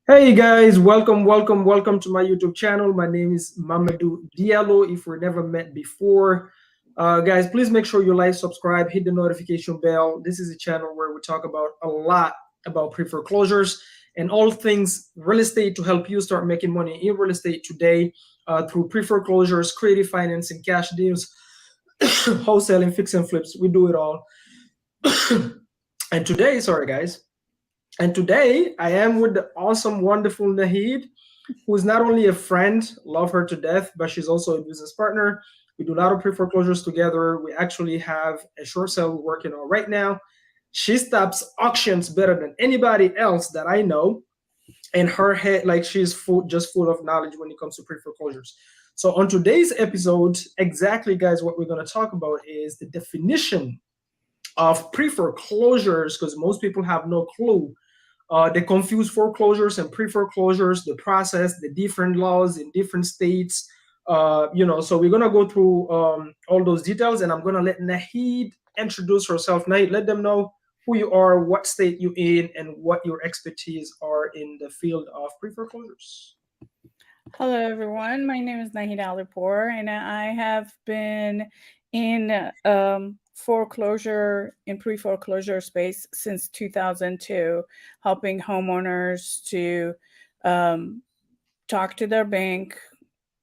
Hey guys, welcome to my YouTube channel. My name is Mamadou Diallo. If we're never met before, guys, please make sure you like, subscribe, hit the notification bell. This is a channel where we talk about a lot about pre-foreclosures and all things real estate to help you start making money in real estate today through pre-foreclosures, creative financing, cash deals, wholesaling, fix and flips. We do it all. And today, sorry guys. And today I am with the awesome, wonderful Nahid, who is not only a friend, love her to death, but she's also a business partner. We do a lot of pre-foreclosures together. We actually have a short sale we're working on right now. She stops auctions better than anybody else that I know. And her head, like she's just full of knowledge when it comes to pre-foreclosures. So on today's episode, exactly guys, what we're going to talk about is the definition of pre-foreclosures, because most people have no clue. They confuse foreclosures and pre-foreclosures, the process, the different laws in different states. So we're gonna go through all those details, and I'm gonna let Nahid introduce herself. Nahid, let them know who you are, what state you in, and what your expertise are in the field of pre-foreclosures. Hello, everyone. My name is Nahid Alipur, and I have been in foreclosure in pre-foreclosure space since 2002, helping homeowners to talk to their bank,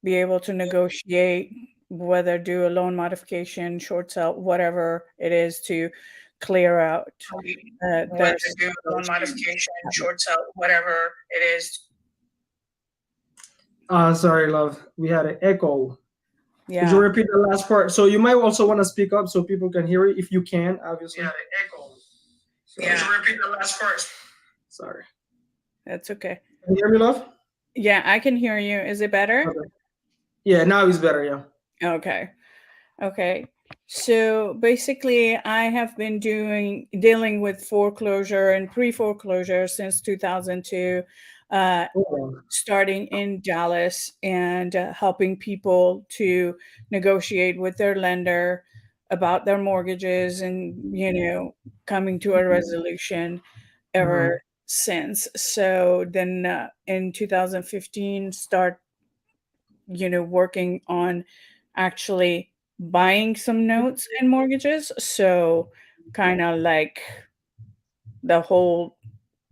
be able to negotiate, whether do a loan modification, short sale, whatever it is to clear out whether do a loan modification, short sale, whatever it is. Sorry, love. We had an echo. Yeah. Could you repeat the last part? So you might also want to speak up so people can hear it if you can, obviously. Yeah, the echo. Could you repeat the last part? Sorry. That's okay. Can you hear me, love? Yeah, I can hear you. Is it better? Okay. Yeah, now it's better, yeah. Okay. So basically, I have been dealing with foreclosure and pre-foreclosure since 2002, starting in Dallas and helping people to negotiate with their lender about their mortgages and, coming to a resolution ever since. So then in 2015, start working on actually buying some notes and mortgages. So kind of like the whole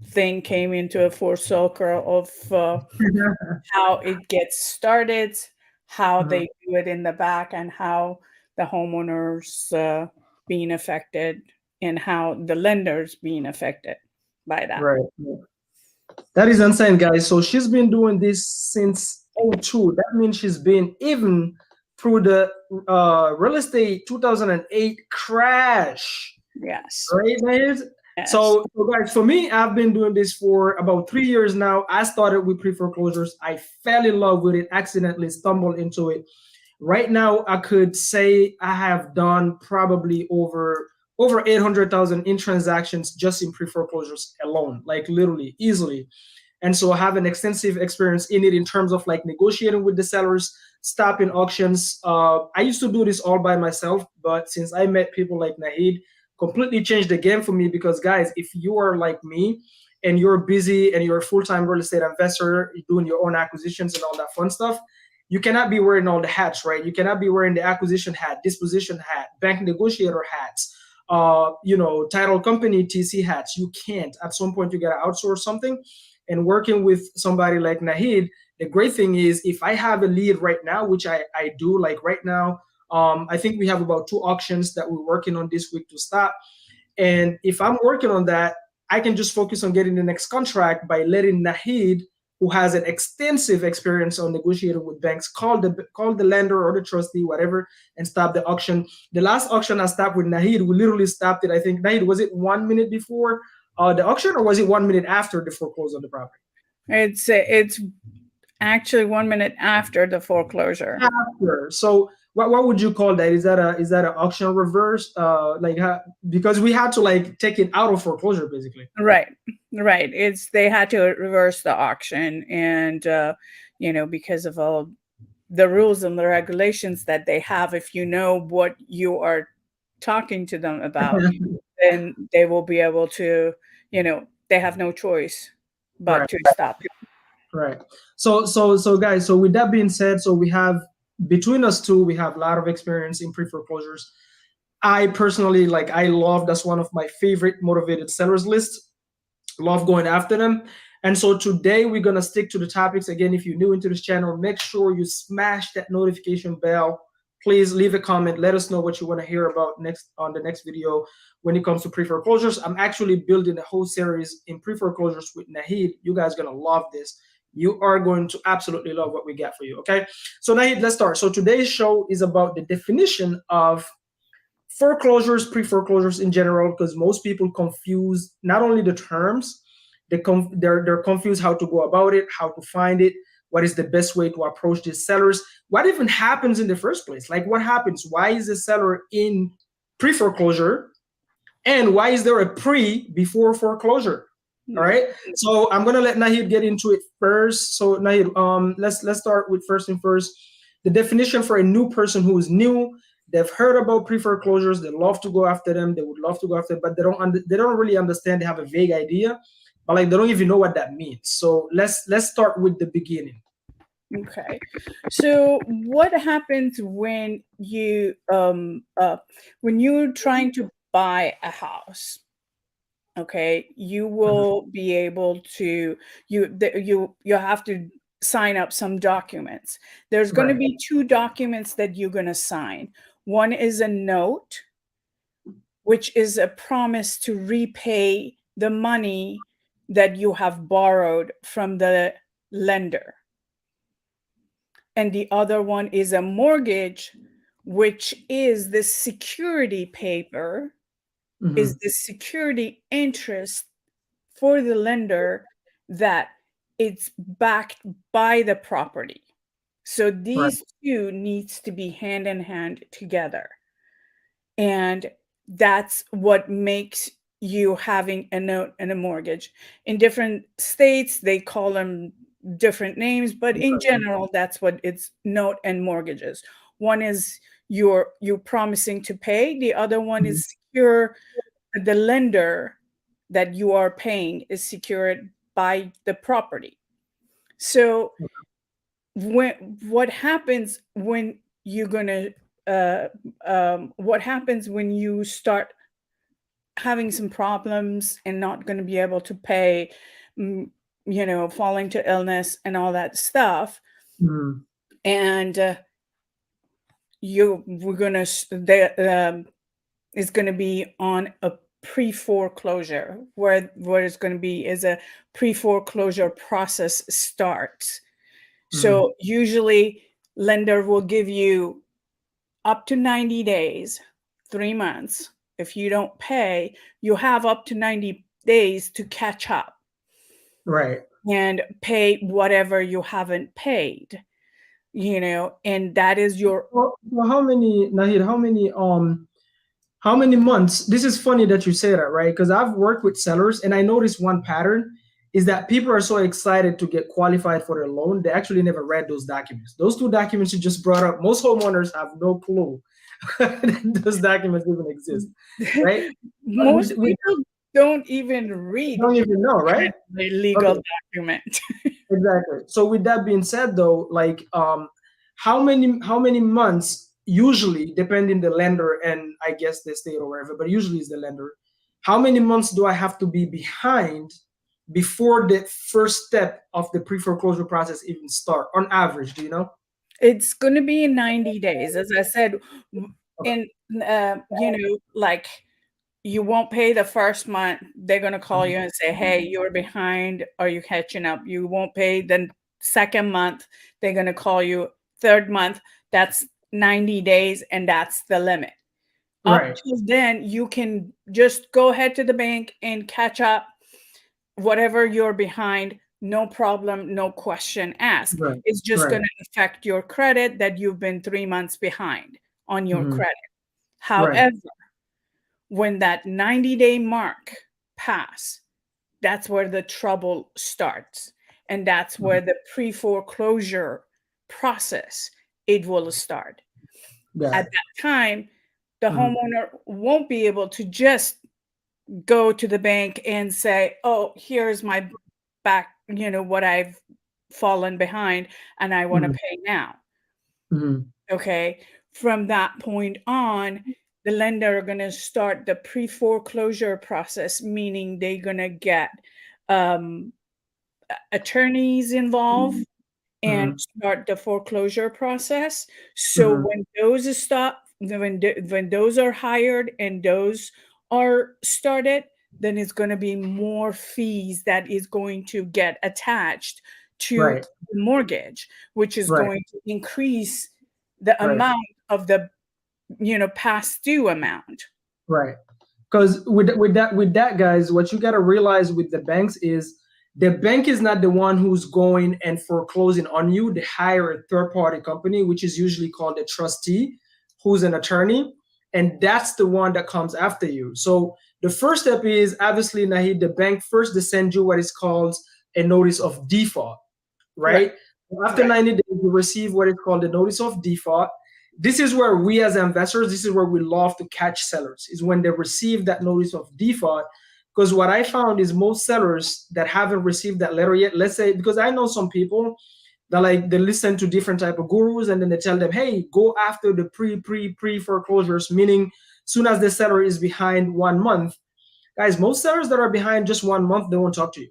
thing came into a full circle of how it gets started, how they do it in the back, and how the homeowners being affected and how the lenders being affected by that. Right. That is insane, guys. So she's been doing this since 02. That means she's been even through the real estate 2008 crash. Yes. Right, guys? Yes. So guys, for me, I've been doing this for about 3 years now. I started with pre-foreclosures. I fell in love with it, accidentally stumbled into it. Right now, I could say I have done probably over 800,000 in transactions just in pre-foreclosures alone, like literally easily. And so I have an extensive experience in it in terms of like negotiating with the sellers, stopping auctions. I used to do this all by myself, but since I met people like Nahid, completely changed the game for me, because guys, if you are like me and you're busy and you're a full-time real estate investor, you're doing your own acquisitions and all that fun stuff, you cannot be wearing all the hats, right? You cannot be wearing the acquisition hat, disposition hat, bank negotiator hats, title company TC hats. You can't. At some point, you gotta outsource something. And working with somebody like Nahid, the great thing is if I have a lead right now, which I do, like right now, I think we have about 2 auctions that we're working on this week to stop. And if I'm working on that, I can just focus on getting the next contract by letting Nahid, who has an extensive experience on negotiating with banks, call the lender or the trustee, whatever, and stop the auction. The last auction I stopped with Nahid, we literally stopped it. I think, Nahid, was it 1 minute before the auction, or was it 1 minute after the foreclosure on the property? It's actually 1 minute after the foreclosure. After. So what would you call that? Is that an auction reverse? Because we had to like take it out of foreclosure basically. Right. They had to reverse the auction, and because of all the rules and the regulations that they have, if you know what you are talking to them about, then they will be able to, they have no choice but to stop it. Right. So guys, so with that being said, so we have between us two, we have a lot of experience in pre-foreclosures. I personally like I love that's one of my favorite motivated sellers lists. Love going after them. And so today we're gonna stick to the topics. Again, if you're new into this channel, make sure you smash that notification bell. Please leave a comment. Let us know what you want to hear about next on the next video when it comes to pre-foreclosures. I'm actually building a whole series in pre-foreclosures with Nahid. You guys are gonna love this. You are going to absolutely love what we got for you. Okay. So Nahid, let's start. So today's show is about the definition of foreclosures, pre-foreclosures in general, because most people confuse not only the terms, they're confused how to go about it, how to find it, what is the best way to approach these sellers, what even happens in the first place, like what happens, why is the seller in pre-foreclosure, and why is there a pre before foreclosure? All right. So I'm gonna let Nahid get into it first. So Nahid, let's start with first and first, the definition for a new person who is new. They've heard about pre-foreclosures. They love to go after them. They would love to go after them, but they don't really understand. They have a vague idea, but like they don't even know what that means. So let's start with the beginning. Okay. So what happens when you're trying to buy a house? Okay, you will be able to you have to sign up some documents. There's going to be two documents that you're going to sign. One is a note, which is a promise to repay the money that you have borrowed from the lender. And the other one is a mortgage, which is the security paper, is the security interest for the lender that it's backed by the property. So these two needs to be hand in hand together. And that's what makes you having a note and a mortgage. In different states, they call them different names, but in general, that's what it's note and mortgages. One is you're promising to pay. The other one is secure. The lender that you are paying is secured by the property. So what happens when you're gonna what happens when you start having some problems and not going to be able to pay, falling to illness and all that stuff, and it's going to be on a pre-foreclosure, where it's going to be is a pre-foreclosure process starts. So usually lender will give you up to 90 days, 3 months. If you don't pay, you have up to 90 days to catch up. Right. And pay whatever you haven't paid, and that is your. Well, how many, Nahid, how many months? This is funny that you say that, right? Because I've worked with sellers and I noticed one pattern is that people are so excited to get qualified for their loan, they actually never read those documents. Those two documents you just brought up, most homeowners have no clue that those documents even exist, right? Most people don't even read. Don't even know, right? The legal document. Exactly. So with that being said, though, like how many months usually, depending the lender and I guess the state or wherever, but usually it's the lender. How many months do I have to be behind before the first step of the pre-foreclosure process even start on average? Do you know? It's going to be 90 days, as I said. And like you won't pay the first month, they're going to call you and say, hey, you're behind, are you catching up? You won't pay the second month, they're going to call you. Third month, that's 90 days, and that's the limit. Up to then, you can just go ahead to the bank and catch up whatever you're behind, no problem, no question asked. It's just going to affect your credit that you've been 3 months behind on your credit. However, when that 90-day mark pass, that's where the trouble starts. And that's where the pre-foreclosure process, it will start. At that time, the homeowner won't be able to just go to the bank and say, oh, here's my back, what I've fallen behind and I want to pay now. Okay. From that point on, the lender are going to start the pre-foreclosure process, meaning they're going to get attorneys involved and start the foreclosure process. So when those stop, when those are hired and those are started, then it's going to be more fees that is going to get attached to the mortgage, which is going to increase the amount of the past due amount. Right. Because with that, guys, what you got to realize with the banks is the bank is not the one who's going and foreclosing on you. They hire a third-party company, which is usually called a trustee, who's an attorney, and that's the one that comes after you. So the first step is obviously, Nahid, the bank first they send you what is called a notice of default, right? After 90 days, you receive what is called a notice of default. This is where we as investors, this is where we love to catch sellers, is when they receive that notice of default. Because what I found is most sellers that haven't received that letter yet, let's say, because I know some people that they listen to different type of gurus and then they tell them, hey, go after the pre foreclosures, meaning soon as the seller is behind 1 month. Guys, most sellers that are behind just 1 month, they won't talk to you.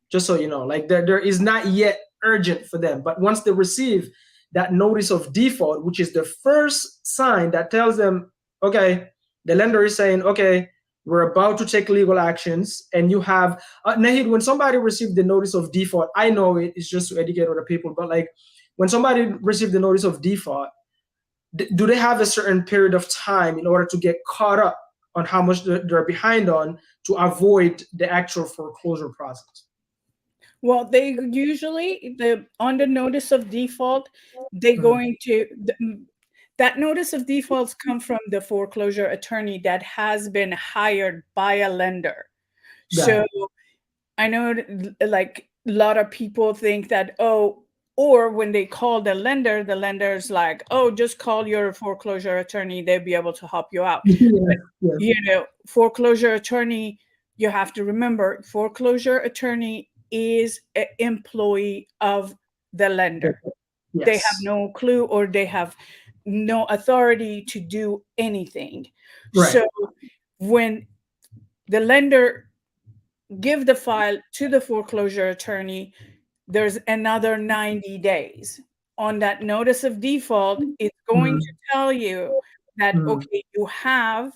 Just so you know, there is not yet urgent for them. But once they receive that notice of default, which is the first sign that tells them, okay, the lender is saying, okay, we're about to take legal actions, and you have Nahid, when somebody received the notice of default, I know it's just to educate other people, but when somebody received the notice of default, do they have a certain period of time in order to get caught up on how much they're behind on to avoid the actual foreclosure process? Well, they usually, on the notice of default, they're going to, that notice of defaults come from the foreclosure attorney that has been hired by a lender. So I know a lot of people think that, or when they call the lender's like, oh, just call your foreclosure attorney. They'll be able to help you out. But, foreclosure attorney, you have to remember, foreclosure attorney is an employee of the lender. They have no clue, or they have no authority to do anything. So when the lender give the file to the foreclosure attorney, there's another 90 days. On that notice of default, it's going to tell you that, okay, you have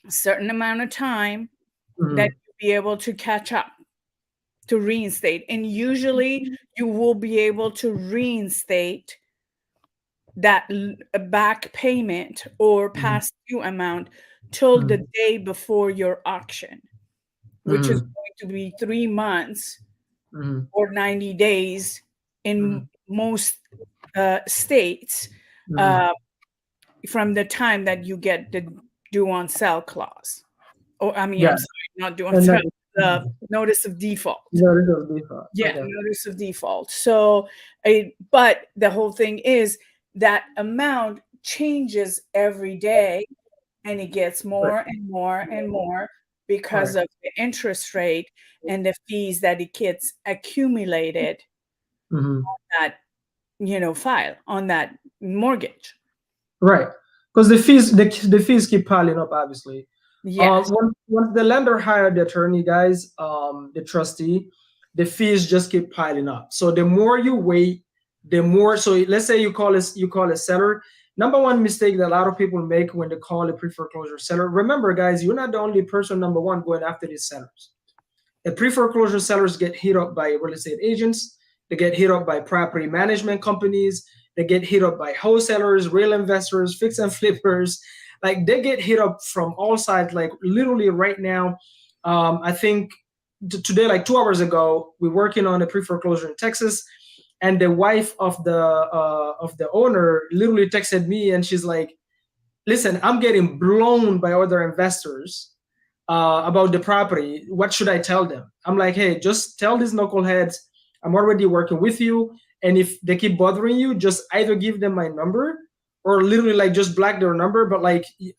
a certain amount of time that you'll be able to catch up, to reinstate. And usually you will be able to reinstate that back payment or past due amount till the day before your auction, which is going to be 3 months or 90 days in most states from the time that you get the due on sale clause. Or I'm sorry, not due on sale. The notice of default. Notice of default. So, but the whole thing is that amount changes every day, and it gets more and more and more because of the interest rate and the fees that it gets accumulated on that, file, on that mortgage. Right, because the fees keep piling up, obviously. Once the lender hired the attorney, guys, the trustee, the fees just keep piling up. So the more you wait, the more. So let's say you call a seller. Number one mistake that a lot of people make when they call a pre-foreclosure seller. Remember, guys, you're not the only person, number one, going after these sellers. The pre-foreclosure sellers get hit up by real estate agents. They get hit up by property management companies. They get hit up by wholesalers, real investors, fix and flippers. They get hit up from all sides. Literally right now, I think today, 2 hours ago, we're working on a pre-foreclosure in Texas, and the wife of the owner literally texted me, and she's like, "Listen, I'm getting blown by other investors about the property. What should I tell them?" I'm like, "Hey, just tell these knuckleheads I'm already working with you, and if they keep bothering you, just either give them my number." Or literally just block their number. But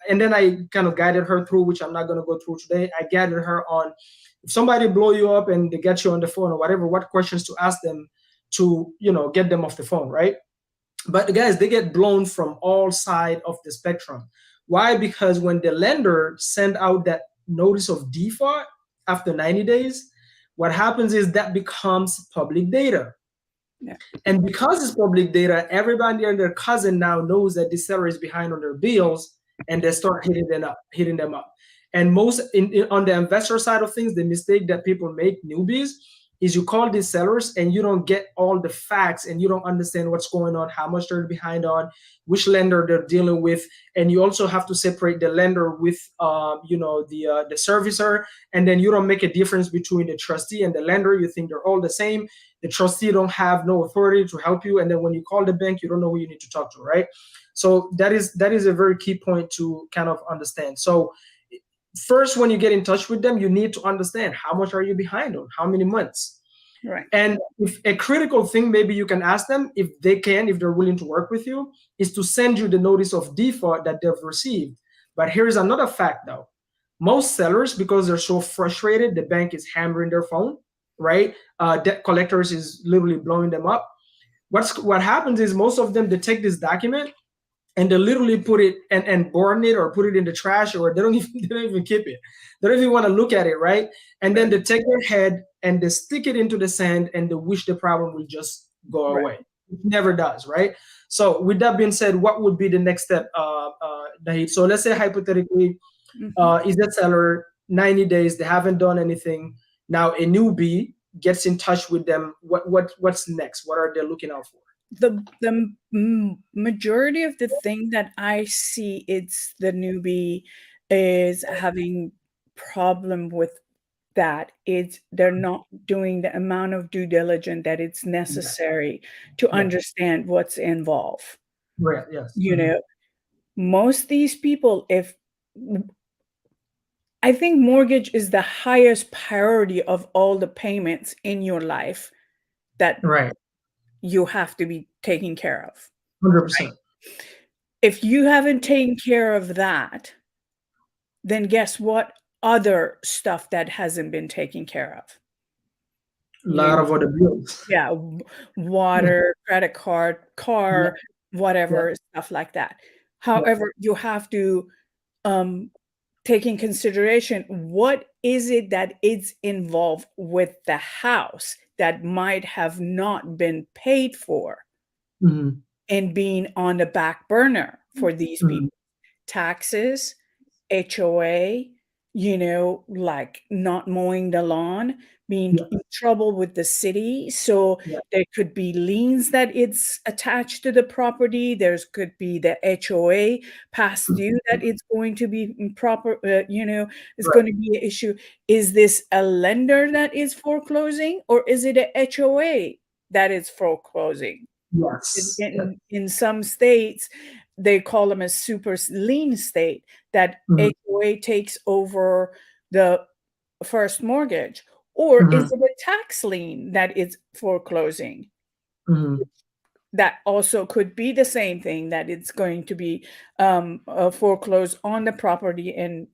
and then I kind of guided her through, which I'm not going to go through today. I guided her on, if somebody blow you up and they get you on the phone or whatever, what questions to ask them to, you know, get them off the phone, right? But guys, they get blown from all sides of the spectrum. Why? Because when the lender send out that notice of default after 90 days, what happens is that becomes public data. Yeah. And because it's public data, everybody and their cousin now knows that the seller is behind on their bills, and they start hitting them up. And most on the investor side of things, the mistake that people make, newbies, is you call these sellers and you don't get all the facts, and you don't understand what's going on, how much they're behind on, which lender they're dealing with, and you also have to separate the lender with you know, the servicer, and then you don't make a difference between the trustee and the lender. You think they're all the same. The trustee don't have no authority to help you, and then when you call the bank, you don't know who you need to talk to, right? So that is a very key point to kind of understand. So first, when you get in touch with them, you need to understand how much are you behind on, how many months. Right. And if a critical thing, maybe you can ask them, if they're willing to work with you, is to send you the notice of default that they've received. But here's another fact though. Most sellers, because they're so frustrated, the bank is hammering their phone, right? Debt collectors is literally blowing them up. What happens is most of them, they take this document and they literally put it and burn it, or put it in the trash, or they don't even keep it. They don't even want to look at it, right? And then they take their head and they stick it into the sand, and they wish the problem will just go away. It never does, right? So with that being said, what would be the next step, Nahid? So let's say hypothetically, is that seller 90 days, they haven't done anything. Now a newbie gets in touch with them. What's next? What are they looking out for? The majority of the thing that I see, it's the newbie is having problem with that. They're not doing the amount of due diligence that it's necessary to understand what's involved. Right. Yes. You know, most these people, I think mortgage is the highest priority of all the payments in your life that you have to be taken care of. 100%. Right? If you haven't taken care of that, then guess what? Other stuff that hasn't been taken care of. A lot of other bills. Yeah, water, credit card, car, whatever, stuff like that. However, you have to take in consideration, what is it that is involved with the house that might have not been paid for and being on the back burner for these people. Taxes, HOA, you know, like not mowing the lawn, being in trouble with the city. So there could be liens that it's attached to the property. There's could be the HOA past due that it's going to be improper, you know, it's going to be an issue. Is this a lender that is foreclosing, or is it a HOA that is foreclosing? Yes. In some states, they call them a super lien state, that HOA takes over the first mortgage. Or is it a tax lien that is foreclosing? That also could be the same thing, that it's going to be foreclosed on the property, and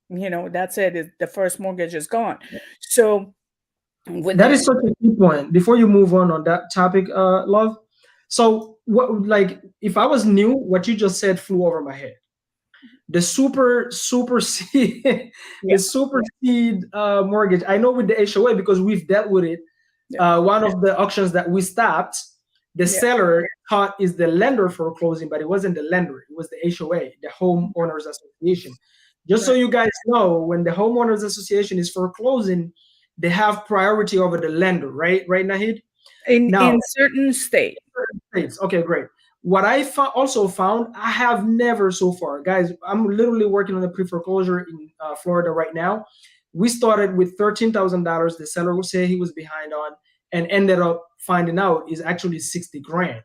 you know, that's it. The first mortgage is gone. So that is such a key point. Before you move on that topic, Love. So what, like, if I was new, what you just said flew over my head. The supersede mortgage. I know with the HOA, because we've dealt with it. One of the auctions that we stopped, the seller thought is the lender foreclosing, but it wasn't the lender. It was the HOA, the homeowners association. Just so you guys know, when the homeowners association is foreclosing, they have priority over the lender, right? Right, Nahid? In certain states. Okay, great. What I also found, I have never so far, guys, I'm literally working on a pre-foreclosure in Florida right now. We started with $13,000. The seller would say he was behind on, and ended up finding out is actually 60 grand.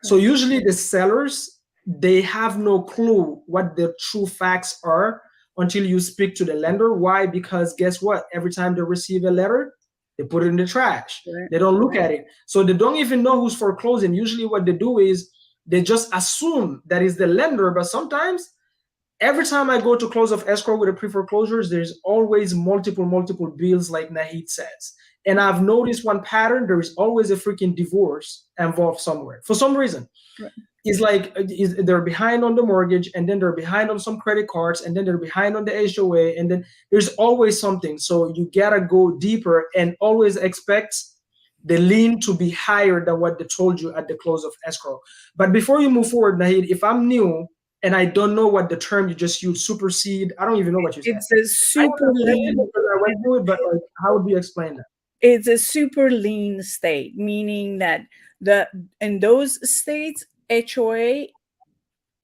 So usually the sellers, they have no clue what the true facts are until you speak to the lender. Why? Because guess what? Every time they receive a letter, they put it in the trash. They don't look at it. So they don't even know who's foreclosing. Usually what they do is they just assume that is the lender, but sometimes every time I go to close off escrow with a pre-foreclosures, there's always multiple bills, like Nahid says. And I've noticed one pattern: there is always a freaking divorce involved somewhere for some reason. Right. It's like they're behind on the mortgage, and then they're behind on some credit cards, and then they're behind on the HOA, and then there's always something. So you gotta go deeper and always expect the lien to be higher than what they told you at the close of escrow. But before you move forward, Nahid, if I'm new and I don't know what the term you just used, supersede, I don't even know what you said. It's a super lien. I went through it, but like, how would you explain that? It's a super lien state, meaning that in those states, HOA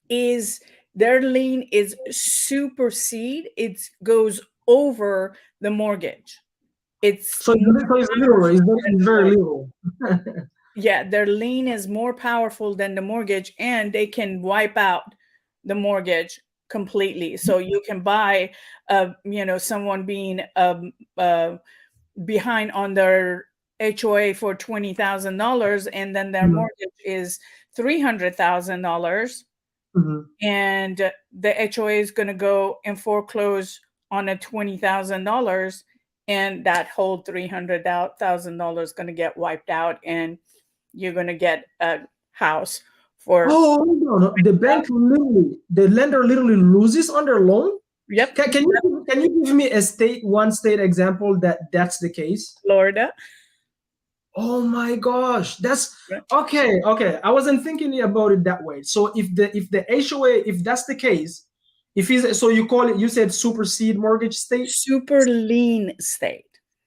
is their lien is supersede. It goes over the mortgage. It's so it's literal. It's very literal. Yeah, their lien is more powerful than the mortgage, and they can wipe out the mortgage completely. So you can buy, someone being behind on their HOA for $20,000, and then their mortgage is $300,000, and the HOA is going to go and foreclose on a $20,000, and that whole $300,000 is going to get wiped out, and you're going to get a house for. Oh no! The bank the lender literally loses on their loan. Yep. Can you give me one state example that's the case? Florida. Oh my gosh, that's okay. I wasn't thinking about it that way. So if the HOA, if that's the case, you said supersede mortgage state? Super lien state.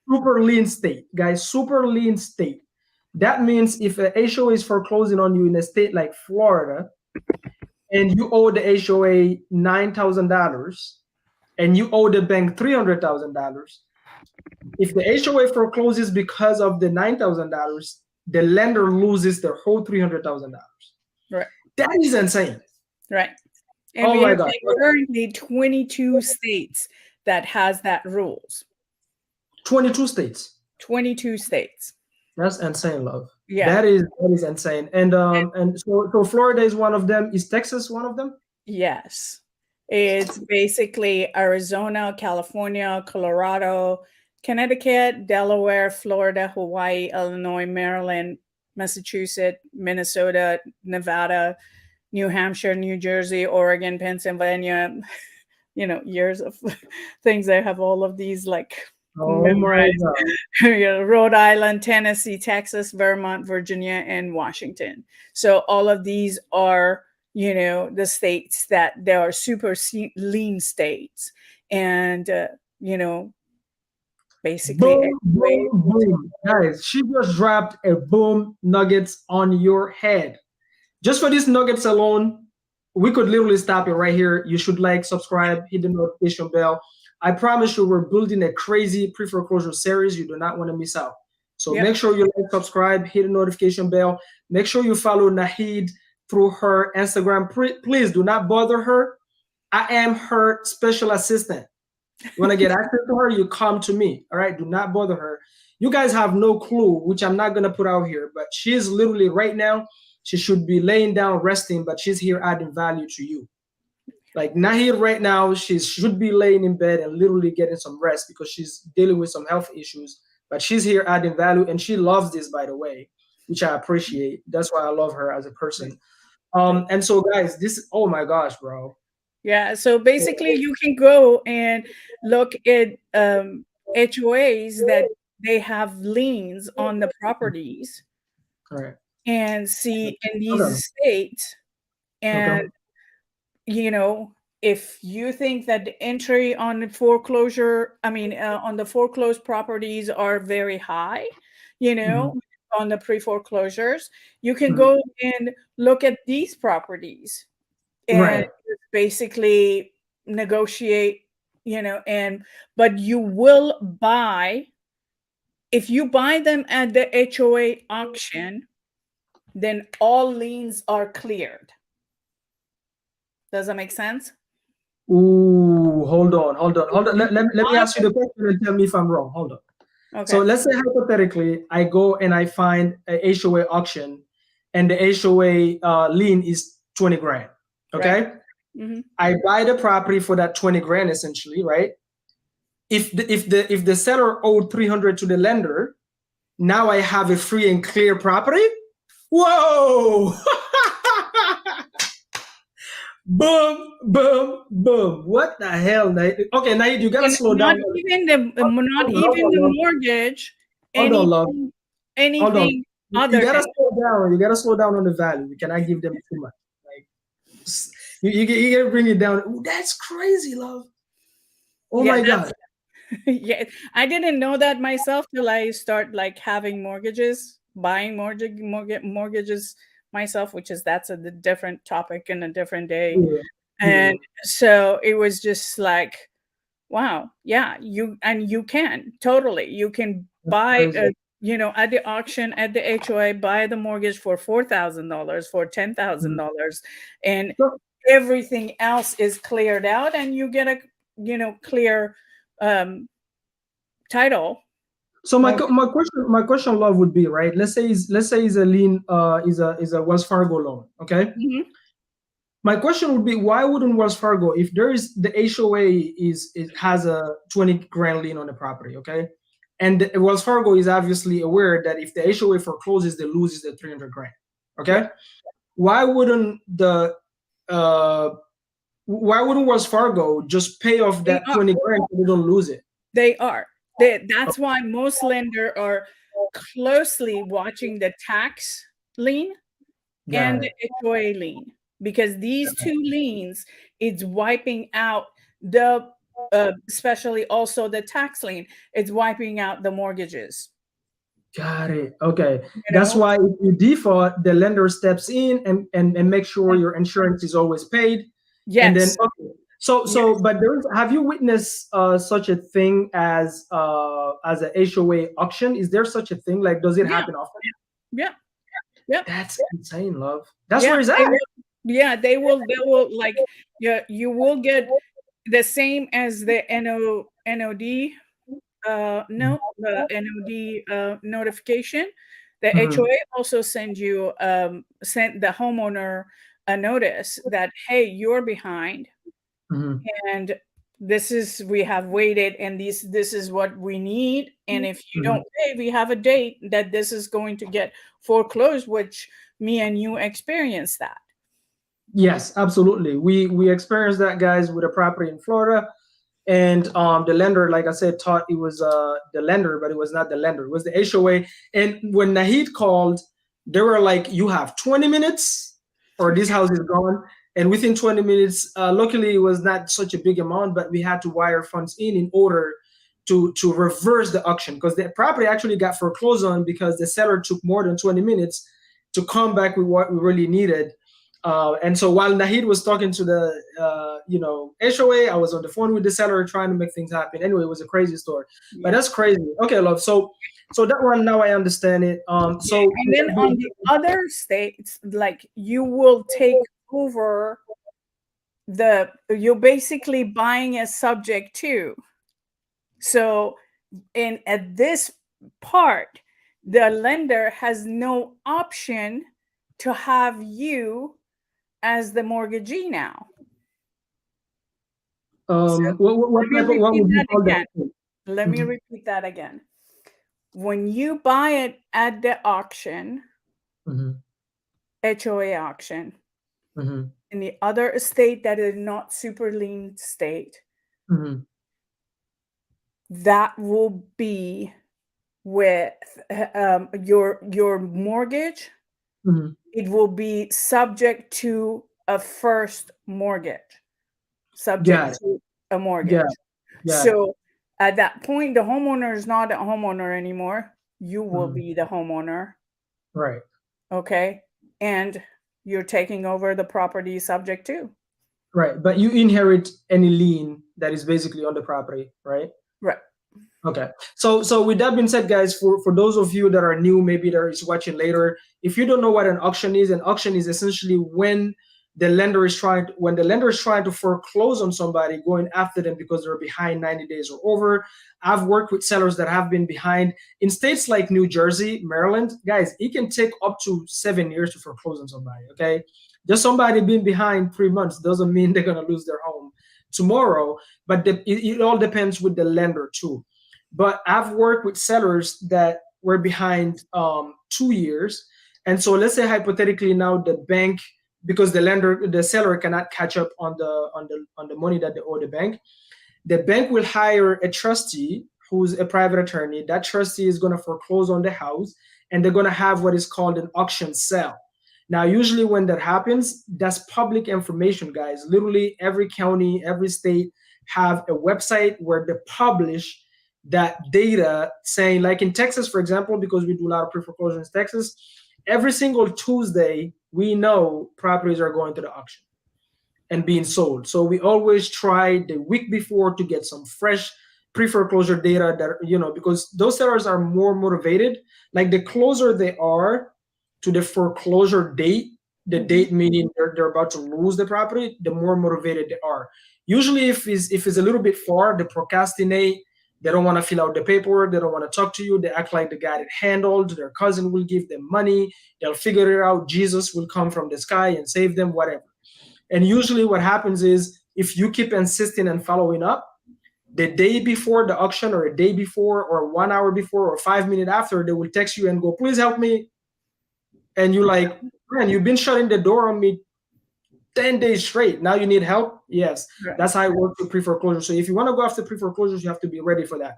Super lien state, guys. Super lien state. That means if a HOA is foreclosing on you in a state like Florida, and you owe the HOA $9,000, and you owe the bank $300,000, if the HOA forecloses because of the $9,000, the lender loses their whole $300,000. Right. That is insane. Right. And oh my God. Currently 22 states that has that rules. 22 states. 22 states. That's insane, love. Yeah. That is insane. And so Florida is one of them. Is Texas one of them? Yes. It's basically Arizona, California, Colorado, Connecticut, Delaware, Florida, Hawaii, Illinois, Maryland, Massachusetts, Minnesota, Nevada, New Hampshire, New Jersey, Oregon, Pennsylvania, years of things. They have all of these memorized. Rhode Island, Tennessee, Texas, Vermont, Virginia, and Washington. So all of these are, the states that there are super lien states. And, basically. Boom. Guys, she just dropped a boom nuggets on your head. Just for these nuggets alone, we could literally stop it right here. You should subscribe, hit the notification bell. I promise you, we're building a crazy pre-foreclosure series. You do not want to miss out. So make sure you subscribe, hit the notification bell. Make sure you follow Nahid through her Instagram. Please do not bother her. I am her special assistant. You want to get access to her, you come to me. All right, do not bother her. You guys have no clue, which I'm not going to put out here, but she's literally right now, she should be laying down resting, but she's here adding value to you. Like Nahid right now, she should be laying in bed and literally getting some rest because she's dealing with some health issues, but she's here adding value, and she loves this, by the way, which I appreciate. That's why I love her as a person. And so guys, oh my gosh, bro. Yeah, so basically you can go and look at HOAs that they have liens on the properties. All right. And see in these states, and if you think that the entry on the foreclosure, on the foreclosed properties are very high, on the pre-foreclosures, you can go and look at these properties and basically negotiate, but you will buy, if you buy them at the HOA auction, then all liens are cleared. Does that make sense? Ooh, hold on. Let me ask you the question and tell me if I'm wrong. Hold on. Okay. So let's say hypothetically, I go and I find a HOA auction, and the HOA lien is 20 grand. Okay. Right. I buy the property for that 20 grand essentially, right? If the seller owed 300 to the lender, now I have a free and clear property. Whoa! Boom, boom, boom. What the hell, Nahid? Okay, Nahid, you gotta slow down. Not even the mortgage. Anything other. You gotta slow down. You gotta slow down on the value. We cannot give them too much. Like you gotta bring it down. Ooh, that's crazy, love. Oh my God. Yeah, I didn't know that myself till I start like having buying mortgages myself, that's a different topic and a different day. Yeah. And so it was just like, wow, yeah, you can buy at the auction, at the HOA, buy the mortgage for $4,000, for $10,000, and everything else is cleared out, and you get a clear title. So my question, love, would be, right? Let's say it's a lien, is a Wells Fargo loan, okay? My question would be, why wouldn't Wells Fargo, if there is the HOA has a 20 grand lien on the property, okay? And Wells Fargo is obviously aware that if the HOA forecloses, they loses the 300 grand, okay? Why wouldn't Wells Fargo just pay off that 20 grand so they don't lose it? That's why most lenders are closely watching the tax lien and the HOA lien, because these two liens, it's wiping out especially also the tax lien. It's wiping out the mortgages. Got it. Okay. That's why if you default, the lender steps in and make sure your insurance is always paid. Yes. And then, but have you witnessed such a thing as a HOA auction? Is there such a thing? Like, does it happen often? Yeah. That's insane, love. That's where it's at. They will like, you will get the same as the NOD. The NOD notification. The HOA also send the homeowner a notice that, hey, you're behind, and we have waited, and this is what we need, and if you don't pay, we have a date that this is going to get foreclosed, which me and you experienced that. Yes, absolutely. We experienced that, guys, with a property in Florida. And the lender, like I said, thought it was the lender, but it was not the lender. It was the HOA. And when NAHID called, they were like, you have 20 minutes or this house is gone. And within 20 minutes, luckily, it was not such a big amount, but we had to wire funds in order to reverse the auction, because the property actually got foreclosed on because the seller took more than 20 minutes to come back with what we really needed. And so while NAHID was talking to the HOA, I was on the phone with the seller trying to make things happen. Anyway, it was a crazy story, but that's crazy. Okay, love. So that one, now I understand it. And then on the other states, like, you will take over you're basically buying a subject to. So at this part, the lender has no option to have you as the mortgagee now. What would you call that? Let me repeat that again. When you buy it at the auction, HOA auction, in the other estate that is not super lien state, that will be with your mortgage. It will be subject to a first mortgage, subject to a mortgage. So at that point, the homeowner is not a homeowner anymore. You will be the homeowner. Right. Okay. And you're taking over the property subject to. Right. But you inherit any lien that is basically on the property, right? Right. Okay. So with that being said, guys, for those of you that are new, maybe that is watching later, if you don't know what an auction is essentially when the lender is trying to foreclose on somebody, going after them because they're behind 90 days or over. I've worked with sellers that have been behind in states like New Jersey, Maryland. Guys, it can take up to 7 years to foreclose on somebody. Okay. Just somebody being behind 3 months doesn't mean they're going to lose their home tomorrow. But it all depends with the lender too. But I've worked with sellers that were behind 2 years. And so let's say hypothetically now the bank, because the seller cannot catch up on the money that they owe the bank will hire a trustee who's a private attorney. That trustee is going to foreclose on the house, and they're going to have what is called an auction sale. Now, usually when that happens, that's public information, guys. Literally every county, every state have a website where they publish that data saying, like in Texas, for example, because we do a lot of pre-foreclosure in Texas, every single Tuesday, we know properties are going to the auction and being sold. So we always try the week before to get some fresh pre-foreclosure data that, because those sellers are more motivated. Like the closer they are to the foreclosure date, the date meaning they're about to lose the property, the more motivated they are. Usually if it's a little bit far, they procrastinate. They don't want to fill out the paperwork. They don't want to talk to you. They act like the guy it handled. Their cousin will give them money. They'll figure it out. Jesus will come from the sky and save them, whatever. And usually what happens is if you keep insisting and following up, the day before the auction or a day before or 1 hour before or 5 minutes after, they will text you and go, please help me. And you're like, man, you've been shutting the door on me 10 days straight. Now you need help? Yes. Right. That's how it works with pre-foreclosure. So if you want to go after pre-foreclosures, you have to be ready for that.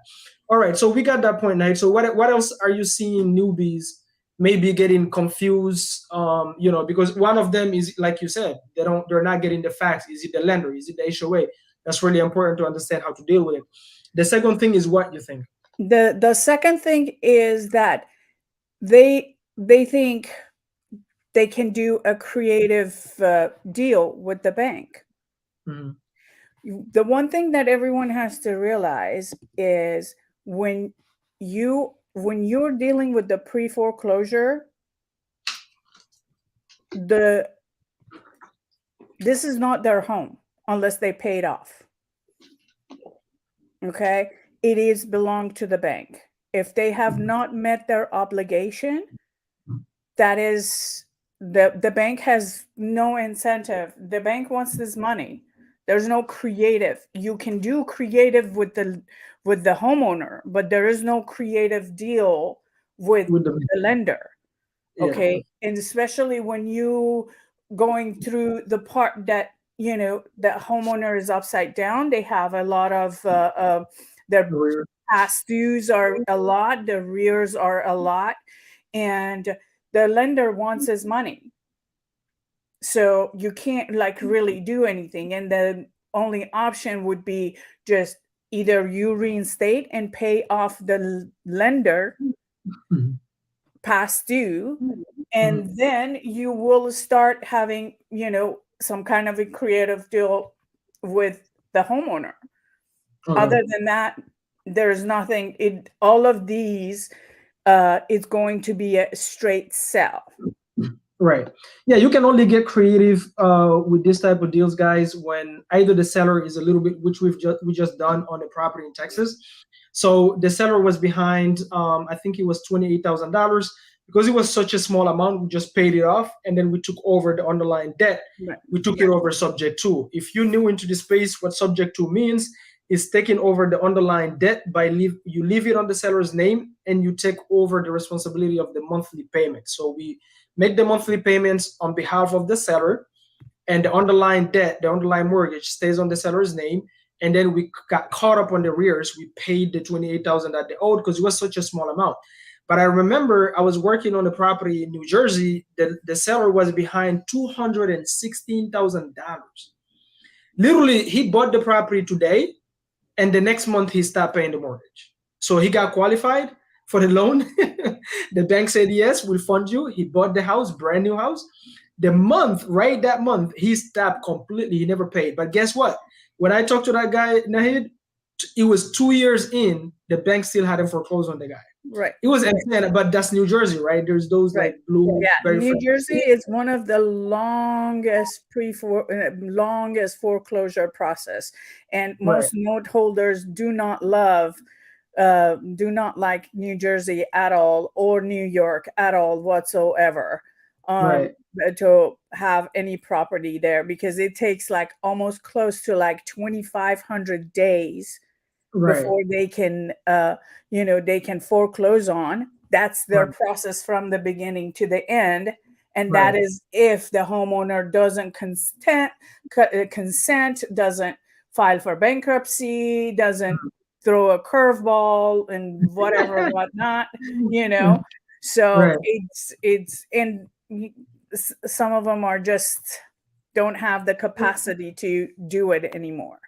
All right. So we got that point, Nahid. So what else are you seeing newbies maybe getting confused? Because one of them is, like you said, they're not getting the facts. Is it the lender? Is it the HOA? That's really important to understand how to deal with it. The second thing is what you think? The second thing is that they think they can do a creative deal with the bank. Mm-hmm. The one thing that everyone has to realize is when you're dealing with the pre-foreclosure, this is not their home unless they paid off. Okay? It is belong to the bank. If they have not met their obligation, that is, the bank has no incentive. The bank wants this money. There's no creative. You can do creative with the homeowner, but there is no creative deal with the lender. Okay. Yeah. And especially when you going through the part that, that homeowner is upside down, they have a lot of their past dues are a lot, the rears are a lot, and the lender wants his money. So you can't really do anything. And the only option would be just either you reinstate and pay off the lender past due, and then you will start having, some kind of a creative deal with the homeowner. Other than that, there's nothing. All of these is going to be a straight sell. Right. Yeah, you can only get creative with this type of deals, guys, when either the seller is a little bit, which we just done on a property in Texas. So the seller was behind, I think it was $28,000. Because it was such a small amount, we just paid it off, and then we took over the underlying debt. Right. We took it over subject to. If you're new into this space, what subject to means is taking over the underlying debt you leave it on the seller's name, and you take over the responsibility of the monthly payment. So we make the monthly payments on behalf of the seller, and the underlying debt, the underlying mortgage stays on the seller's name. And then we got caught up on the arrears. We paid the $28,000 that they owed because it was such a small amount. But I remember I was working on a property in New Jersey. The seller was behind $216,000. Literally, he bought the property today, and the next month he stopped paying the mortgage. So he got qualified for the loan. The bank said, yes, we'll fund you. He bought the house, brand new house. That month, he stopped completely. He never paid. But guess what? When I talked to that guy, Nahid, it was 2 years in, the bank still hadn't foreclosed on the guy. Right. It was insane, but that's New Jersey, right? There's those like blue. Yeah, New Jersey is one of the longest foreclosure process, and most note holders do not like New Jersey at all, or New York at all whatsoever. Right. to have any property there, because it takes like almost close to like 2,500 days Right. before they can, they can foreclose on. That's their Right. process from the beginning to the end. And Right. that is if the homeowner doesn't consent, doesn't file for bankruptcy, doesn't throw a curveball and whatever, whatnot, So Right. it's, and some of them are just don't have the capacity to do it anymore.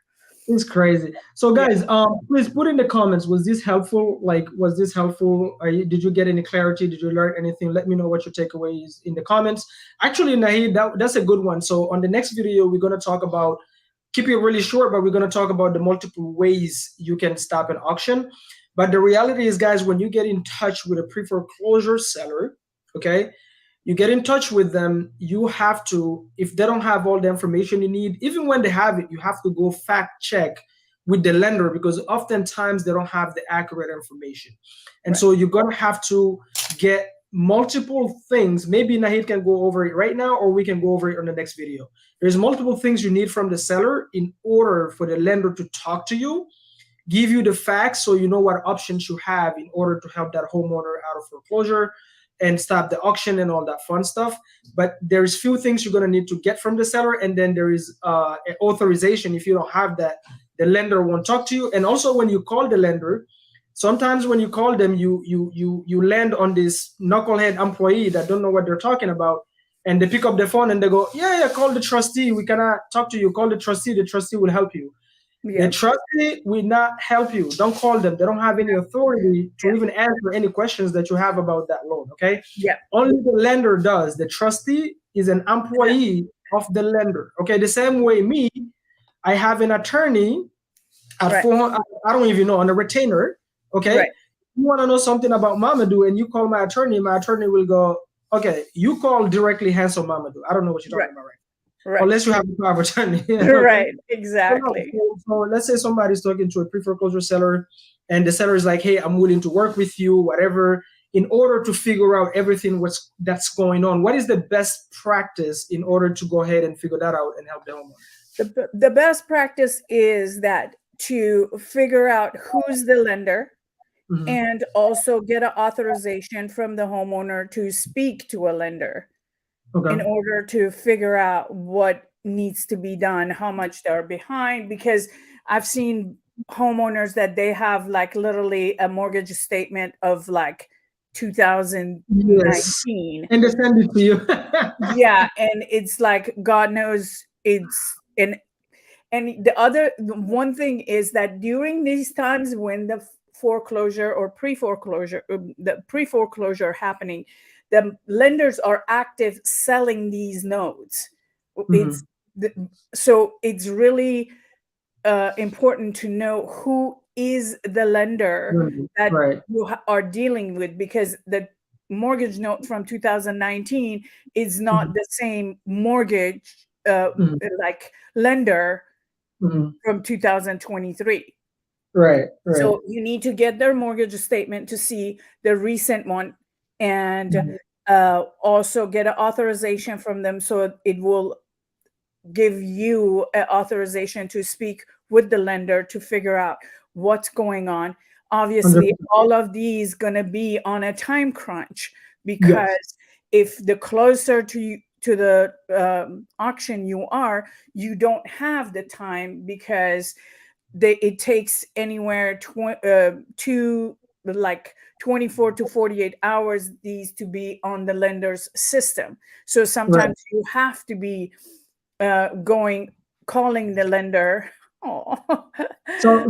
It's crazy. So guys, please put in the comments, was this helpful? Like, was this helpful? Did you get any clarity? Did you learn anything? Let me know what your takeaway is in the comments. Actually, Nahid, that's a good one. So on the next video, we're going to talk about, keep it really short, but we're going to talk about the multiple ways you can stop an auction. But the reality is, guys, when you get in touch with a pre-foreclosure seller, okay, you get in touch with them, you have to, if they don't have all the information you need, even when they have it, you have to go fact check with the lender, because oftentimes they don't have the accurate information. And so you're going to have to get multiple things. Maybe Nahid can go over it right now, or we can go over it on the next video. There's multiple things you need from the seller in order for the lender to talk to you, give you the facts so you know what options you have in order to help that homeowner out of foreclosure and stop the auction and all that fun stuff. But there's few things you're going to need to get from the seller, and then there is an authorization. If you don't have that, the lender won't talk to you. And also when you call the lender, sometimes when you call them, you land on this knucklehead employee that don't know what they're talking about, and they pick up the phone and they go, yeah, call the trustee, we cannot talk to you, call the trustee will help you. The trustee will not help you. Don't call them. They don't have any authority to even answer any questions that you have about that loan, okay? Only the lender does. The trustee is an employee of the lender, okay? The same way me, I have an attorney at 400, I don't even know, on a retainer, okay? You want to know something about Mamadou and you call my attorney will go, okay, you call directly Hansel Mamadou. I don't know what you're talking about, unless you have a power of attorney. Right, exactly. So let's say somebody's talking to a pre-foreclosure seller and the seller is like, hey, I'm willing to work with you, whatever, in order to figure out everything that's going on. What is the best practice in order to go ahead and figure that out and help the homeowner? The best practice is that to figure out who's the lender, and also get an authorization from the homeowner to speak to a lender. In order to figure out what needs to be done, how much they're behind, because I've seen homeowners that they have like literally a mortgage statement of like 2019. And they send it to you. And it's like, God knows it's, and the one thing is that during these times when the foreclosure or the pre-foreclosure happening, the lenders are active selling these notes. So it's really important to know who is the lender that you are dealing with, because the mortgage note from 2019 is not the same mortgage like lender from 2023. Right. So you need to get their mortgage statement to see the recent one, and also get an authorization from them, so it will give you an authorization to speak with the lender to figure out what's going on. Obviously, all of these going to be on a time crunch, because if the closer to the auction you are, you don't have the time, because it takes anywhere to like 24 to 48 hours these to be on the lender's system. So sometimes you have to be calling the lender. So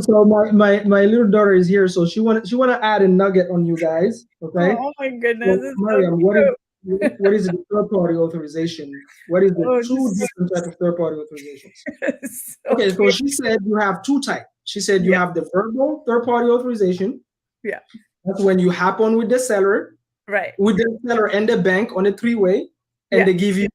my little daughter is here, so she want to add a nugget on you guys. Okay. Oh my goodness. So, Mariam, what is the third party authorization? What is the two different types of third party authorizations? Okay, so she said you have two types. She said you have the verbal third party authorization. That's when you hop on with the seller, with the seller and the bank on a three-way, and they give you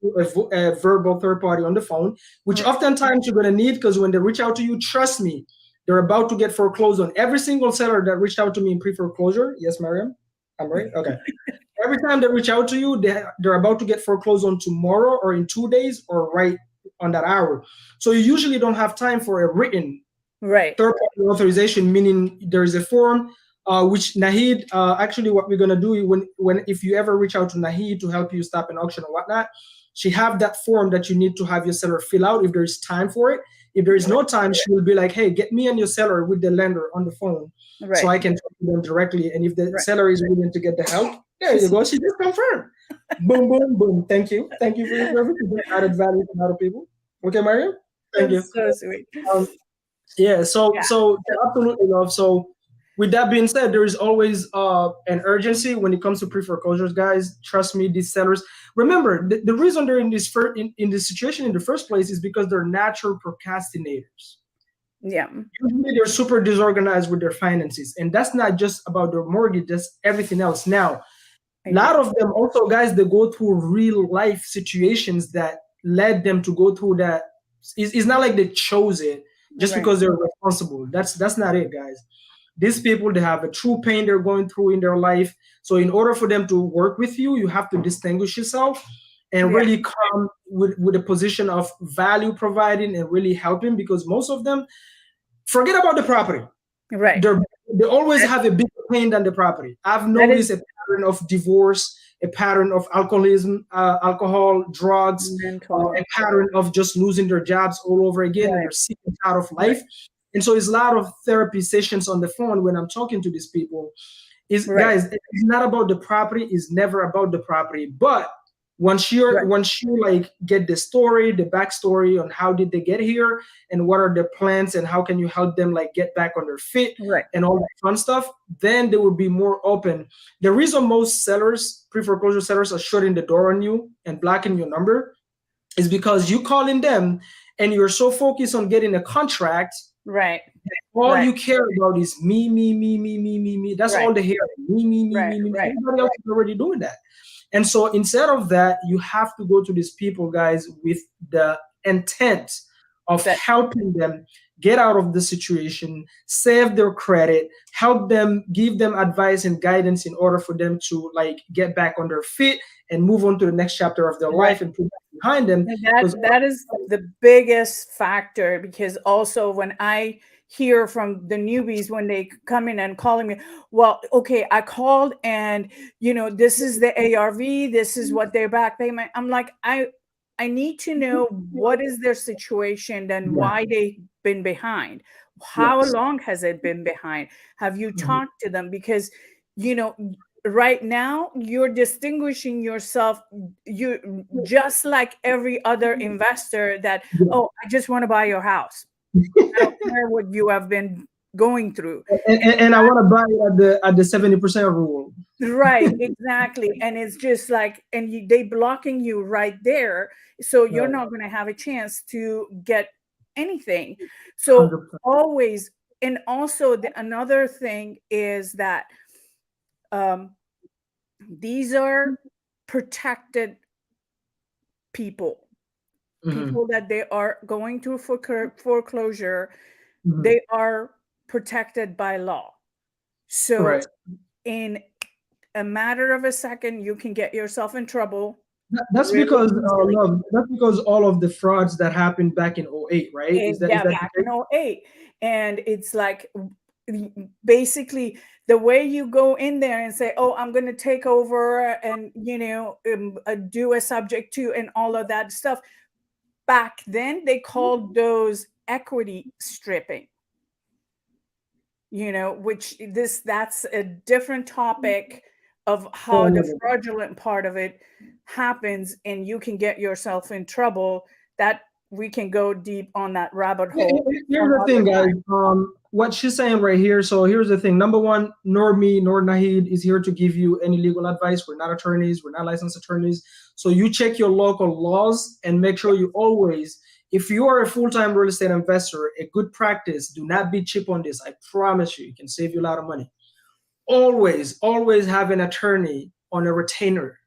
a verbal third party on the phone, which oftentimes you're going to need, because when they reach out to you, trust me, they're about to get foreclosed on. Every single seller that reached out to me in pre-foreclosure, yes, Mariam? I'm right? Okay. every time they reach out to you, they're about to get foreclosed on tomorrow or in 2 days or right on that hour. So you usually don't have time for a written third-party authorization, meaning there is a form which NAHID, actually what we're gonna do when if you ever reach out to NAHID to help you stop an auction or whatnot, she have that form that you need to have your seller fill out if there is time for it. If there is no time, she will be like, hey, get me and your seller with the lender on the phone so I can talk to them directly. And if the seller is willing to get the help, there you go. She just confirmed. Boom, boom, boom. Thank you. Thank you for your service. You added value to a lot of people. Okay, Mariam? Thank you. So sweet. Yeah, so absolutely love. So with that being said, there is always an urgency when it comes to pre-foreclosures, guys. Trust me, these sellers. Remember, the reason they're in this in this situation in the first place is because they're natural procrastinators. Yeah. Usually they're super disorganized with their finances, and that's not just about their mortgage, that's everything else. Now, a lot of them also, guys, they go through real life situations that led them to go through that. It's not like they chose it just because they're responsible. That's not it, guys. These people, they have a true pain they're going through in their life. So in order for them to work with you, you have to distinguish yourself and really come with a position of value providing and really helping, because most of them forget about the property. They always have a bigger pain than the property. I've noticed a pattern of divorce, a pattern of alcoholism, alcohol, drugs, a pattern of just losing their jobs all over again, and they're sick and tired of life. And so it's a lot of therapy sessions on the phone when I'm talking to these people. Guys, it's not about the property. It's never about the property. But once you like get the story, the backstory on how did they get here and what are their plans and how can you help them like get back on their feet and all that fun stuff, then they will be more open. The reason most sellers, pre-foreclosure sellers, are shutting the door on you and blocking your number is because you calling them and you're so focused on getting a contract. All you care about is me. That's all they hear. Me. Everybody else is already doing that. And so instead of that, you have to go to these people, guys, with the intent of helping them get out of the situation, save their credit, help them, give them advice and guidance in order for them to like get back on their feet and move on to the next chapter of their life and put that behind them. That is the biggest factor, because also when I hear from the newbies when they come in and calling me, well, okay, I called and this is the ARV, this is what their back payment. I'm like, I need to know what is their situation and why they've been behind. How long has it been behind? Have you talked to them? Because right now you're distinguishing yourself, you just like every other investor that oh, I just want to buy your house. I don't care what you have been going through, and I want to buy it at the 70% rule. Right, exactly. And it's just like, and they blocking you right there, so you're not going to have a chance to get anything. So 100%. Always, and also another thing is that these are protected people. People that they are going through foreclosure, they are protected by law. So in a matter of a second, you can get yourself in trouble. That's because all of the frauds that happened back in 2008, right? Back in 2008. And it's like, basically the way you go in there and say, oh, I'm going to take over and do a subject to and all of that stuff. Back then, they called those equity stripping, which that's a different topic of how the fraudulent part of it happens, and you can get yourself in trouble. That we can go deep on that rabbit hole. Here's the thing, guys. What she's saying right here. So here's the thing. Number one, nor me nor NAHID is here to give you any legal advice. We're not attorneys. We're not licensed attorneys. So you check your local laws and make sure you always, if you are a full-time real estate investor, a good practice, do not be cheap on this. I promise you, it can save you a lot of money. Always have an attorney on a retainer.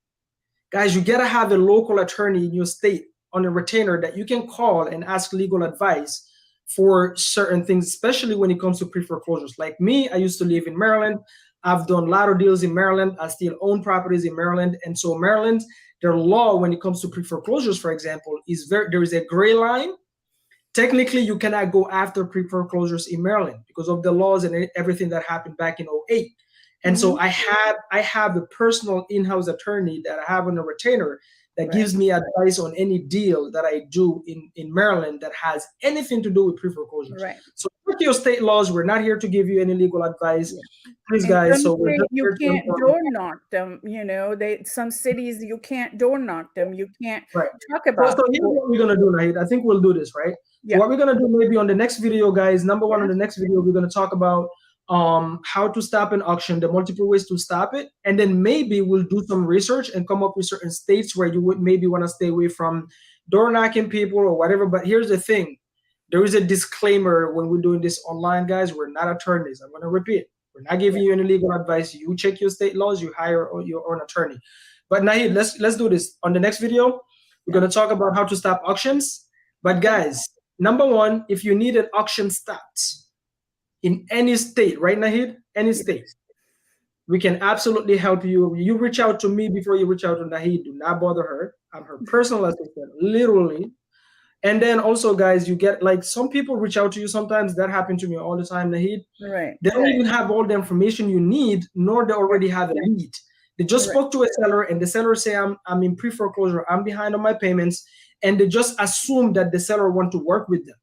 Guys, you gotta have a local attorney in your state on a retainer that you can call and ask legal advice for certain things, especially when it comes to pre-foreclosures. Like me, I used to live in Maryland. I've done a lot of deals in Maryland. I still own properties in Maryland. And so Maryland, their law when it comes to pre-foreclosures, for example, is there is a gray line. Technically, you cannot go after pre-foreclosures in Maryland because of the laws and everything that happened back in 2008. And so I have a personal in-house attorney that I have on a retainer that gives me advice on any deal that I do in Maryland that has anything to do with pre-foreclosures. So look your state laws. We're not here to give you any legal advice. Please, guys. So you can't door knock them. You know, some cities you can't door knock them. You can't talk about. So here's what we're gonna do, Nahid. I think we'll do this, right? So what we're gonna do maybe on the next video, guys. Number one, on the next video, we're gonna talk about how to stop an auction, the multiple ways to stop it, and then maybe we'll do some research and come up with certain states where you would maybe want to stay away from door knocking people or whatever. But here's the thing: there is a disclaimer when we're doing this online, guys. We're not attorneys. I'm going to repeat: we're not giving you any legal advice. You check your state laws. You hire your own attorney. But Nahid, let's do this on the next video. We're going to talk about how to stop auctions. But guys, number one, if you need an auction stopped in any state, right, Nahid? Any state, we can absolutely help you. You reach out to me before you reach out to Nahid. Do not bother her. I'm her personal assistant, literally. And then also, guys, you get like some people reach out to you sometimes. That happened to me all the time, Nahid. They don't even have all the information you need, nor they already have a lead. They just spoke to a seller, and the seller say, I'm in pre-foreclosure. I'm behind on my payments, and they just assume that the seller want to work with them.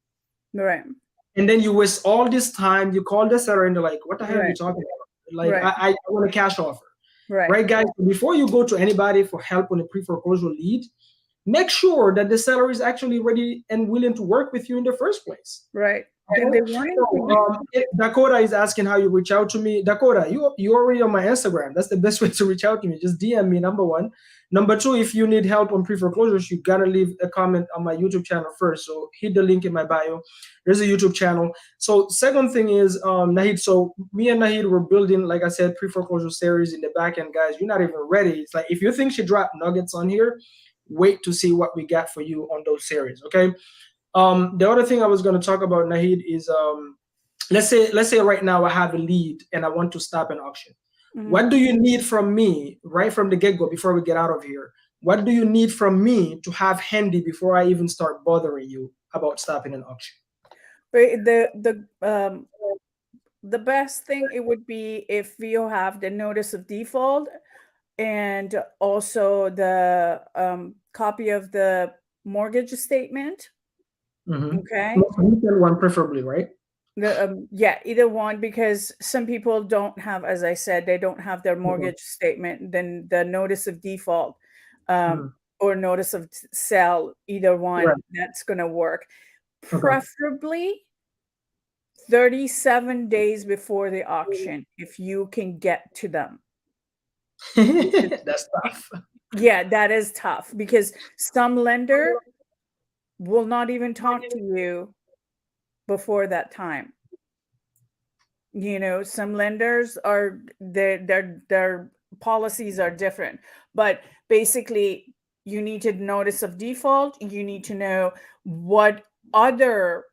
And then you waste all this time. You call the seller and they're like, what the hell are you talking about? Like, I want a cash offer. Right, guys? Before you go to anybody for help on a pre-foreclosure lead, make sure that the seller is actually ready and willing to work with you in the first place. Dakota is asking how you reach out to me. Dakota, you already on my Instagram. That's the best way to reach out to me. Just DM me, number one. Number two, if you need help on pre-foreclosures, you gotta leave a comment on my YouTube channel first. So hit the link in my bio. There's a YouTube channel. So second thing is Nahid. So me and Nahid were building, like I said, pre-foreclosure series in the back end, guys. You're not even ready. It's like if you think she dropped nuggets on here, wait to see what we got for you on those series. Okay. The other thing I was going to talk about, Nahid, is let's say right now I have a lead and I want to stop an auction. What do you need from me right from the get-go before we get out of here? What do you need from me to have handy before I even start bothering you about stopping an auction? The best thing it would be if you have the notice of default and also the copy of the mortgage statement. Okay. One preferably, right? Either one, because some people don't have, as I said, they don't have their mortgage statement, then the notice of default or notice of sale, either one, that's going to work. Preferably 37 days before the auction, if you can get to them. That's tough. Yeah, that is tough because some lender will not even talk to you before that time. You know, some lenders are their policies are different, but basically you need to notice of default. You need to know what other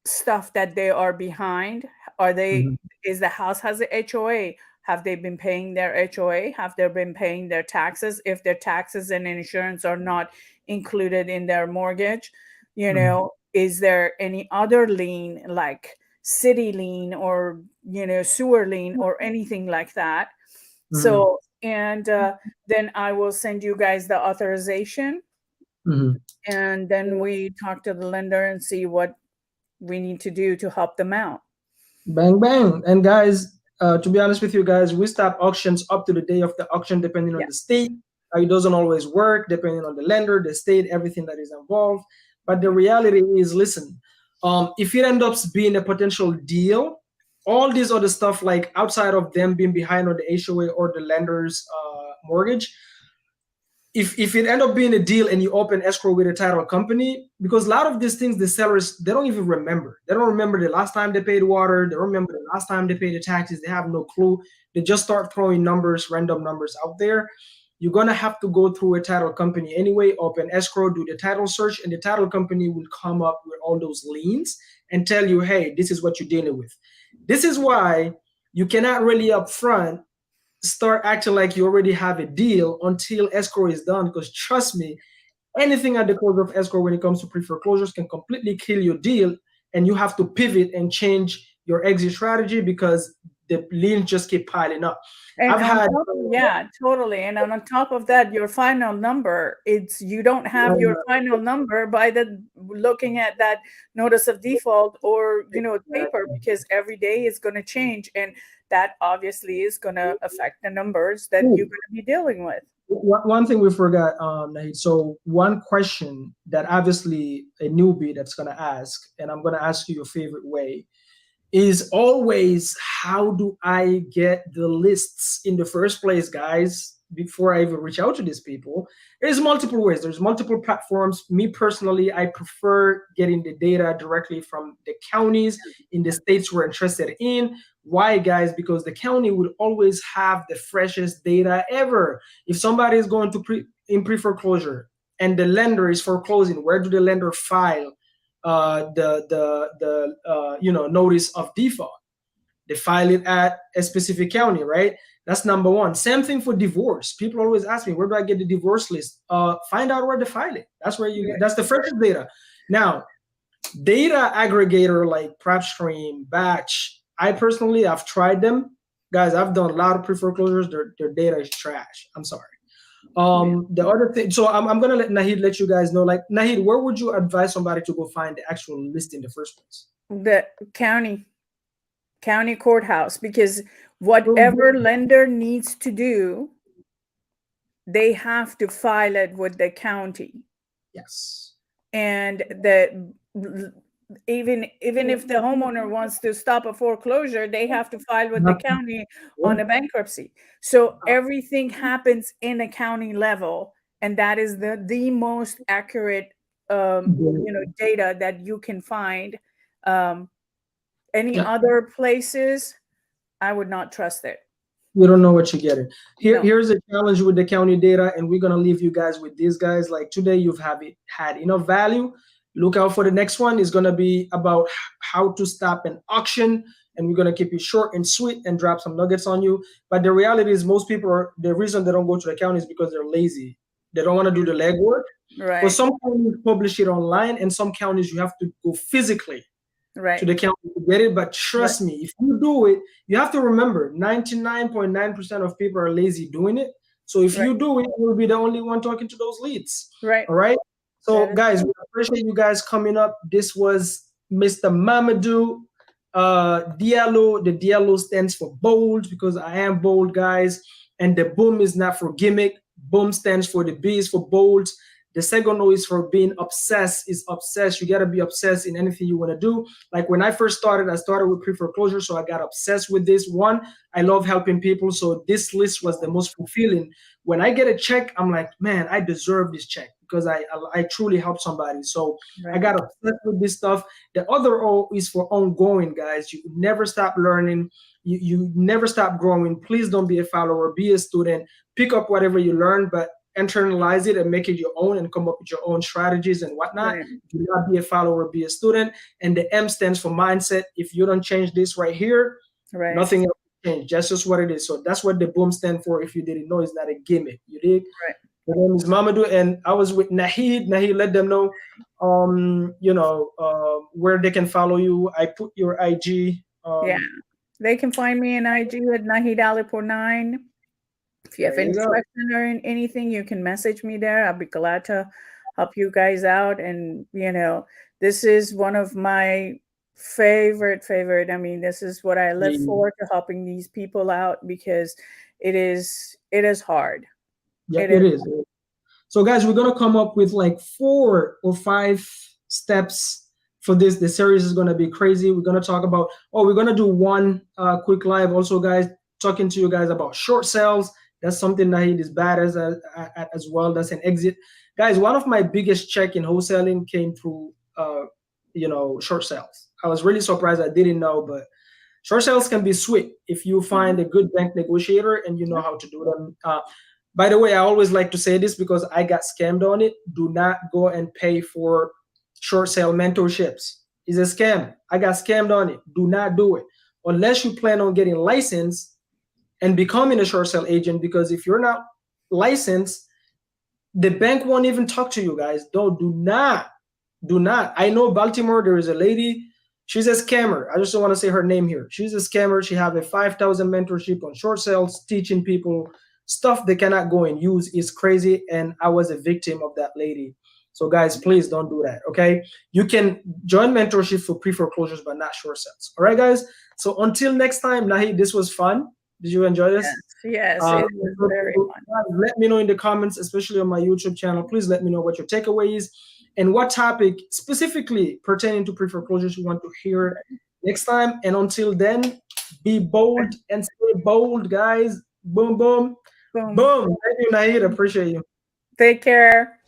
stuff that they are behind. Are they, is the house has a HOA? Have they been paying their HOA? Have they been paying their taxes? If their taxes and insurance are not included in their mortgage, you know, is there any other lien like city lien or, you know, sewer lien or anything like that? So, and then I will send you guys the authorization. And then we talk to the lender and see what we need to do to help them out. Bang, bang. And guys, to be honest with you guys, we stop auctions up to the day of the auction, depending on the state. It doesn't always work, depending on the lender, the state, everything that is involved. But the reality is, listen, if it ends up being a potential deal, all this other stuff, like outside of them being behind on the HOA or the lender's mortgage, if it end up being a deal and you open escrow with a title company, because a lot of these things, the sellers, they don't even remember. They don't remember the last time they paid water. They don't remember the last time they paid the taxes. They have no clue. They just start throwing numbers, random numbers out there. You're going to have to go through a title company anyway, open escrow, do the title search, and the title company will come up with all those liens and tell you, hey, this is what you're dealing with. This is why you cannot really upfront start acting like you already have a deal until escrow is done. Because trust me, anything at the close of escrow when it comes to pre-foreclosures can completely kill your deal, and you have to pivot and change your exit strategy because the liens just keep piling up. And I've had yeah, totally. And on top of that, your final number, you don't have your final number by the looking at that notice of default or paper, because every day is going to change, and that obviously is going to affect the numbers that you're going to be dealing with. One thing we forgot, Nahid. So one question that obviously a newbie that's going to ask, and I'm going to ask you your favorite way, is always, how do I get the lists in the first place, guys, before I even reach out to these people? There's multiple ways. There's multiple platforms. Me personally, I prefer getting the data directly from the counties in the states we're interested in. Why, guys? Because the county will always have the freshest data ever. If somebody is going to in pre-foreclosure and the lender is foreclosing, where do the lender file notice of default? They file it at a specific county, right? That's number one. Same thing for divorce. People always ask me, where do I get the divorce list? Find out where to file it. That's where that's the first data. Now, data aggregator like PropStream, Batch, I personally, I've tried them. Guys, I've done a lot of pre-foreclosures. Their data is trash. I'm sorry. The other thing, so I'm gonna let Nahid let you guys know. Like, Nahid, where would you advise somebody to go find the actual list in the first place? The county courthouse, because whatever lender needs to do, they have to file it with the county. Yes. And even if the homeowner wants to stop a foreclosure, they have to file with the county on a bankruptcy. So everything happens in a county level, and that is the most accurate data that you can find. Any other places, I would not trust it. You don't know what you're getting. Here's a challenge with the county data, and we're gonna leave you guys with these guys. Like, today, you've had enough value. Look out for the next one. It's gonna be about how to stop an auction, and we're gonna keep it short and sweet and drop some nuggets on you. But the reality is, most people the reason they don't go to the county is because they're lazy. They don't want to do the legwork. Right. But some counties publish it online, and some counties you have to go physically to the county to get it. But trust me, if you do it, you have to remember 99.9% of people are lazy doing it. So if you do it, you'll be the only one talking to those leads. Right. All right. So guys, we appreciate you guys coming up. This was Mr. Mamadou Diallo. The Diallo stands for bold, because I am bold, guys. And the boom is not for gimmick. Boom stands for the B is for bold. The second O is for being obsessed. Is obsessed. You gotta be obsessed in anything you want to do. Like, when I first started, I started with pre-foreclosure, so I got obsessed with this. One, I love helping people, so this list was the most fulfilling. When I get a check, I'm like, man, I deserve this check, because I truly helped somebody. So I got obsessed with this stuff. The other O is for ongoing, guys. You never stop learning. You never stop growing. Please don't be a follower. Be a student. Pick up whatever you learn, but internalize it and make it your own, and come up with your own strategies and whatnot. Do not be a follower, be a student. And the M stands for mindset. If you don't change this right here, nothing else will change. That's just what it is. So that's what the boom stand for. If you didn't know, it's not a gimmick. You did. Right. My name is Mamadou, and I was with Nahid. Nahid, let them know, where they can follow you. I put your IG. They can find me in IG at Nahid Alipur 9. If you have any question or anything, you can message me there. I'll be glad to help you guys out. And, this is one of my favorite. I mean, this is what I live for, to helping these people out, because it is hard. Yeah, it is. So, guys, we're going to come up with like 4 or 5 steps for this. The series is going to be crazy. We're going to talk about, we're going to do one quick live also, guys, talking to you guys about short sales. That's something Nahid is bad as well. That's an exit. Guys, one of my biggest check in wholesaling came through, short sales. I was really surprised. I didn't know, but short sales can be sweet if you find a good bank negotiator and you know how to do them. By the way, I always like to say this because I got scammed on it. Do not go and pay for short sale mentorships. It's a scam. I got scammed on it. Do not do it. Unless you plan on getting licensed and becoming a short sale agent, because if you're not licensed, the bank won't even talk to you, guys. Do not. I know Baltimore, there is a lady, she's a scammer. I just don't want to say her name here. She's a scammer. She have a 5,000 mentorship on short sales, teaching people stuff they cannot go and use. Is crazy. And I was a victim of that lady. So guys, please don't do that. Okay. You can join mentorship for pre-foreclosures, but not short sales. All right, guys. So until next time, Nahid, this was fun. Did you enjoy this? Yes, it was very fun. Let me know in the comments, especially on my YouTube channel. Please let me know what your takeaway is and what topic specifically pertaining to pre-foreclosures you want to hear next time. And until then, be bold and stay bold, guys. Boom, boom, boom. Thank you, Nahid. Appreciate you. Take care.